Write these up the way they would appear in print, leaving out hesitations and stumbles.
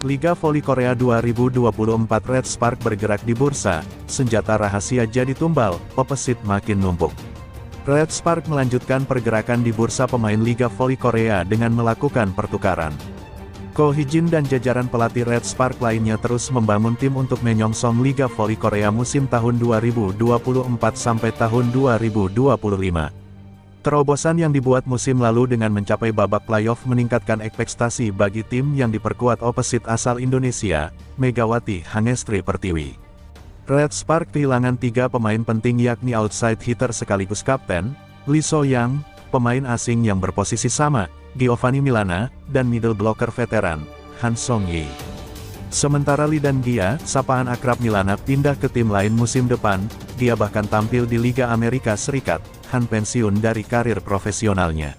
Liga Voli Korea 2024 Red Spark bergerak di bursa, senjata rahasia jadi tumbal, opposite makin numpuk. Red Spark melanjutkan pergerakan di bursa pemain Liga Voli Korea dengan melakukan pertukaran. Ko Hee-jin dan jajaran pelatih Red Spark lainnya terus membangun tim untuk menyongsong Liga Voli Korea musim tahun 2024 sampai tahun 2025. Terobosan yang dibuat musim lalu dengan mencapai babak playoff meningkatkan ekspektasi bagi tim yang diperkuat opposite asal Indonesia, Megawati Hangestri Pertiwi. Red Spark kehilangan 3 pemain penting yakni outside hitter sekaligus kapten, Lee So-young, pemain asing yang berposisi sama, Giovanni Milana, dan middle blocker veteran, Han Song-yi. Sementara Lee dan Gia, sapaan akrab Milana pindah ke tim lain musim depan, dia bahkan tampil di Liga Amerika Serikat. Han pensiun dari karir profesionalnya.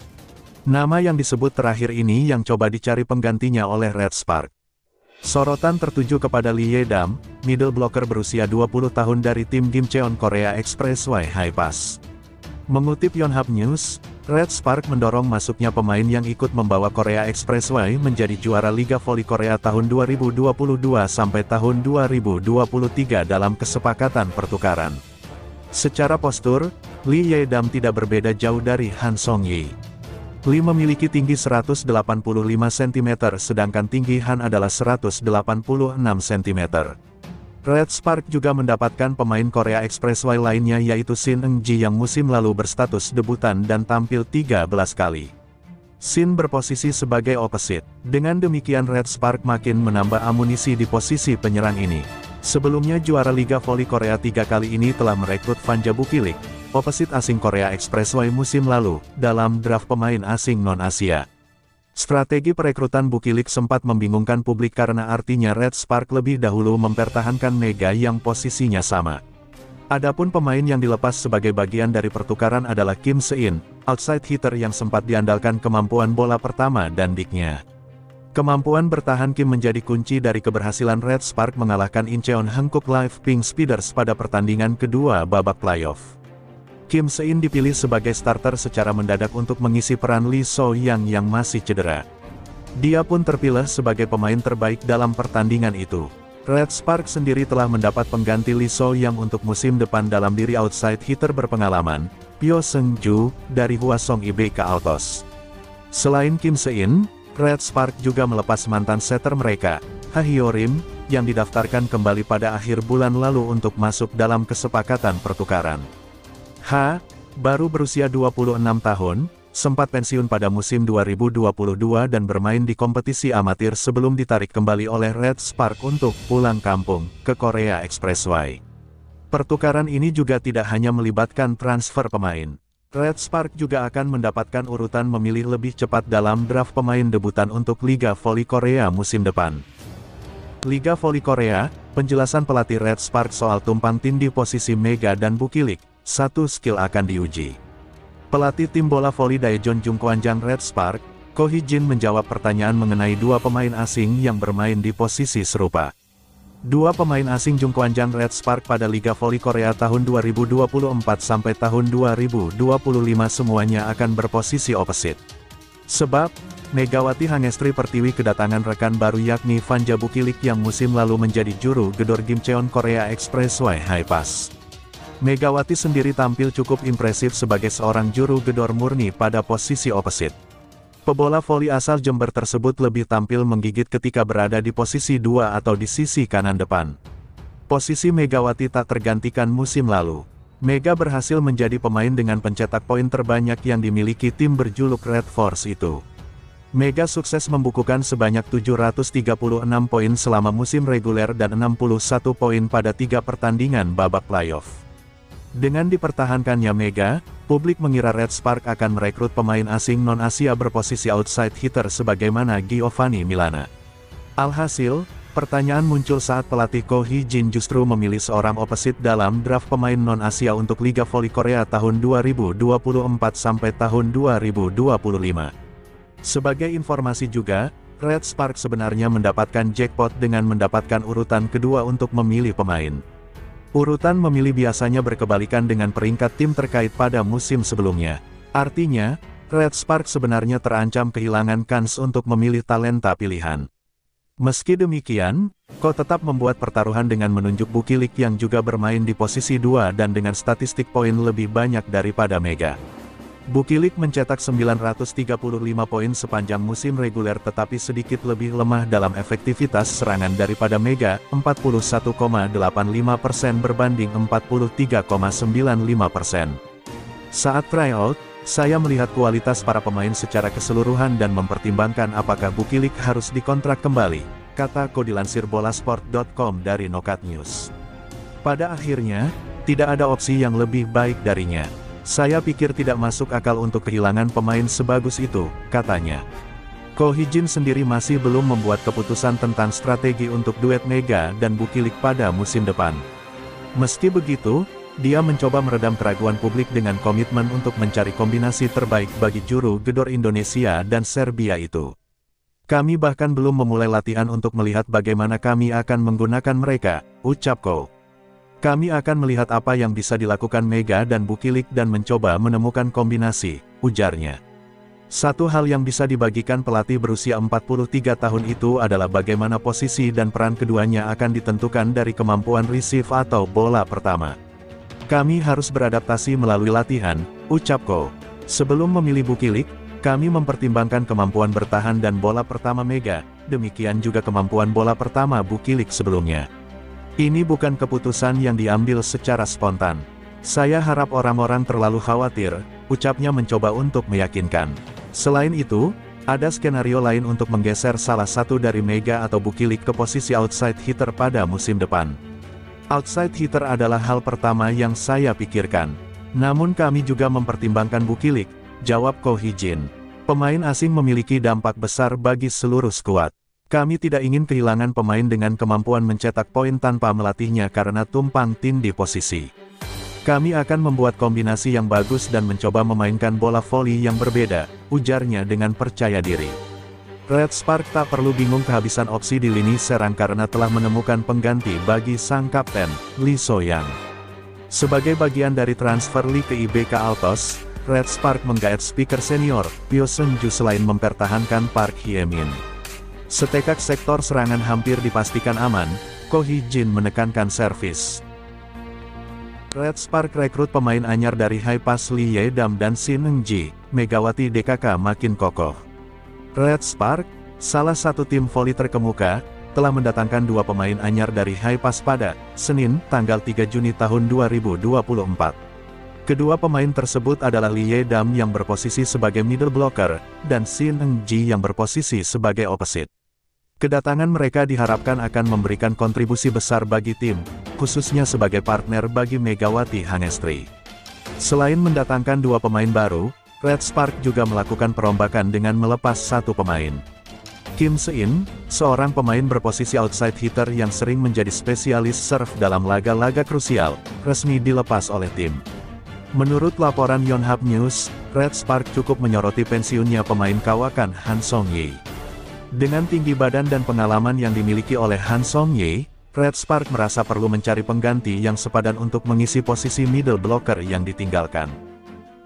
Nama yang disebut terakhir ini yang coba dicari penggantinya oleh Red Spark. Sorotan tertuju kepada Lee Ye-dam, middle blocker berusia 20 tahun dari tim Gimcheon Korea Expressway High Pass. Mengutip Yonhap News, Red Spark mendorong masuknya pemain yang ikut membawa Korea Expressway menjadi juara Liga Voli Korea tahun 2022 sampai tahun 2023 dalam kesepakatan pertukaran. Secara postur, Lee Ye-dam tidak berbeda jauh dari Han Song-yi. Lee memiliki tinggi 185 cm sedangkan tinggi Han adalah 186 cm. Red Spark juga mendapatkan pemain Korea Expressway lainnya yaitu Shin Eung-ji yang musim lalu berstatus debutan dan tampil 13 kali. Shin berposisi sebagai opposite. Dengan demikian Red Spark makin menambah amunisi di posisi penyerang ini. Sebelumnya juara Liga Voli Korea 3 kali ini telah merekrut Vanja Bukilik, opposite asing Korea Expressway musim lalu, dalam draft pemain asing non-Asia. Strategi perekrutan Bukilik sempat membingungkan publik karena artinya Red Spark lebih dahulu mempertahankan Mega yang posisinya sama. Adapun pemain yang dilepas sebagai bagian dari pertukaran adalah Kim Se-in, outside hitter yang sempat diandalkan kemampuan bola pertama dan diknya. Kemampuan bertahan Kim menjadi kunci dari keberhasilan Red Spark mengalahkan Incheon Hankook Live Pink Speeders pada pertandingan kedua babak playoff. Kim Se-in dipilih sebagai starter secara mendadak untuk mengisi peran Lee So-young yang masih cedera. Dia pun terpilih sebagai pemain terbaik dalam pertandingan itu. Red Spark sendiri telah mendapat pengganti Lee So-young untuk musim depan dalam diri outside hitter berpengalaman, Pyo Seung-ju, dari Hwasong IBK Altos. Selain Kim Se-in, Red Spark juga melepas mantan setter mereka, Ha Hyo-rim, yang didaftarkan kembali pada akhir bulan lalu untuk masuk dalam kesepakatan pertukaran. Ha, baru berusia 26 tahun, sempat pensiun pada musim 2022 dan bermain di kompetisi amatir sebelum ditarik kembali oleh Red Spark untuk pulang kampung ke Korea Expressway. Pertukaran ini juga tidak hanya melibatkan transfer pemain. Red Spark juga akan mendapatkan urutan memilih lebih cepat dalam draft pemain debutan untuk Liga Voli Korea musim depan. Liga Voli Korea, penjelasan pelatih Red Spark soal tumpang tindih posisi Mega dan Bukilik, satu skill akan diuji. Pelatih tim bola voli Daejeon Jungkwanjang Red Spark, Ko Hee-jin menjawab pertanyaan mengenai 2 pemain asing yang bermain di posisi serupa. 2 pemain asing Jungkwanjang Red Spark pada Liga Voli Korea tahun 2024 sampai tahun 2025 semuanya akan berposisi opposite. Sebab, Megawati Hangestri Pertiwi kedatangan rekan baru yakni Vanja Bukilik yang musim lalu menjadi juru gedor Gimcheon Korea Expressway High Pass. Megawati sendiri tampil cukup impresif sebagai seorang juru gedor murni pada posisi opposite. Pebola voli asal Jember tersebut lebih tampil menggigit ketika berada di posisi 2 atau di sisi kanan depan. Posisi Megawati tak tergantikan musim lalu. Mega berhasil menjadi pemain dengan pencetak poin terbanyak yang dimiliki tim berjuluk Red Force itu. Mega sukses membukukan sebanyak 736 poin selama musim reguler dan 61 poin pada 3 pertandingan babak playoff. Dengan dipertahankannya Mega, publik mengira Red Spark akan merekrut pemain asing non-Asia berposisi outside hitter sebagaimana Giovanni Milana. Alhasil, pertanyaan muncul saat pelatih Ko Hee-jin justru memilih seorang opposite dalam draft pemain non-Asia untuk Liga Voli Korea tahun 2024 sampai tahun 2025. Sebagai informasi juga, Red Spark sebenarnya mendapatkan jackpot dengan mendapatkan urutan kedua untuk memilih pemain. Urutan memilih biasanya berkebalikan dengan peringkat tim terkait pada musim sebelumnya. Artinya, Red Spark sebenarnya terancam kehilangan kans untuk memilih talenta pilihan. Meski demikian, Ko tetap membuat pertaruhan dengan menunjuk Bukilik yang juga bermain di posisi 2 dan dengan statistik poin lebih banyak daripada Mega. Bukilik mencetak 935 poin sepanjang musim reguler tetapi sedikit lebih lemah dalam efektivitas serangan daripada Mega, 41,85% berbanding 43,95%. Saat tryout, saya melihat kualitas para pemain secara keseluruhan dan mempertimbangkan apakah Bukilik harus dikontrak kembali, kata Ko dilansir bolasport.com dari Nokat News. Pada akhirnya, tidak ada opsi yang lebih baik darinya. Saya pikir tidak masuk akal untuk kehilangan pemain sebagus itu, katanya. Ko Hee-jin sendiri masih belum membuat keputusan tentang strategi untuk duet Mega dan Bukilik pada musim depan. Meski begitu, dia mencoba meredam keraguan publik dengan komitmen untuk mencari kombinasi terbaik bagi juru gedor Indonesia dan Serbia itu. Kami bahkan belum memulai latihan untuk melihat bagaimana kami akan menggunakan mereka, ucap Ko. Kami akan melihat apa yang bisa dilakukan Mega dan Bukilik dan mencoba menemukan kombinasi, ujarnya. Satu hal yang bisa dibagikan pelatih berusia 43 tahun itu adalah bagaimana posisi dan peran keduanya akan ditentukan dari kemampuan receive atau bola pertama. Kami harus beradaptasi melalui latihan, ucap Ko. Sebelum memilih Bukilik, kami mempertimbangkan kemampuan bertahan dan bola pertama Mega, demikian juga kemampuan bola pertama Bukilik sebelumnya. Ini bukan keputusan yang diambil secara spontan. Saya harap orang-orang terlalu khawatir, ucapnya mencoba untuk meyakinkan. Selain itu, ada skenario lain untuk menggeser salah satu dari Mega atau Bukilik ke posisi outside hitter pada musim depan. Outside hitter adalah hal pertama yang saya pikirkan. Namun kami juga mempertimbangkan Bukilik, jawab Ko Hee-jin. Pemain asing memiliki dampak besar bagi seluruh skuad. Kami tidak ingin kehilangan pemain dengan kemampuan mencetak poin tanpa melatihnya karena tumpang tindih posisi. Kami akan membuat kombinasi yang bagus dan mencoba memainkan bola voli yang berbeda, ujarnya dengan percaya diri. Red Spark tak perlu bingung kehabisan opsi di lini serang karena telah menemukan pengganti bagi sang kapten, Lee So-young. Sebagai bagian dari transfer Lee ke IBK Altos, Red Spark menggaet speaker senior, Pyo Seung-ju selain mempertahankan Park Hye-min. Setekak sektor serangan hampir dipastikan aman, Ko Hee-jin menekankan servis. Red Spark rekrut pemain anyar dari Haepas Lee Ye-dam dan Shin Eung-ji, Megawati DKK makin kokoh. Red Spark, salah satu tim voli terkemuka, telah mendatangkan dua pemain anyar dari Haepas pada Senin, tanggal 3 Juni tahun 2024. Kedua pemain tersebut adalah Lee Ye-dam yang berposisi sebagai middle blocker, dan Shin Eung-ji yang berposisi sebagai opposite. Kedatangan mereka diharapkan akan memberikan kontribusi besar bagi tim, khususnya sebagai partner bagi Megawati Hangestri. Selain mendatangkan dua pemain baru, Red Spark juga melakukan perombakan dengan melepas satu pemain. Kim Se-in, seorang pemain berposisi outside hitter yang sering menjadi spesialis serve dalam laga-laga krusial, resmi dilepas oleh tim. Menurut laporan Yonhap News, Red Spark cukup menyoroti pensiunnya pemain kawakan Han Song-ye. Dengan tinggi badan dan pengalaman yang dimiliki oleh Han Song-ye, Red Spark merasa perlu mencari pengganti yang sepadan untuk mengisi posisi middle blocker yang ditinggalkan.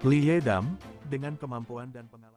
Lee Ye-dam, dengan kemampuan dan pengalaman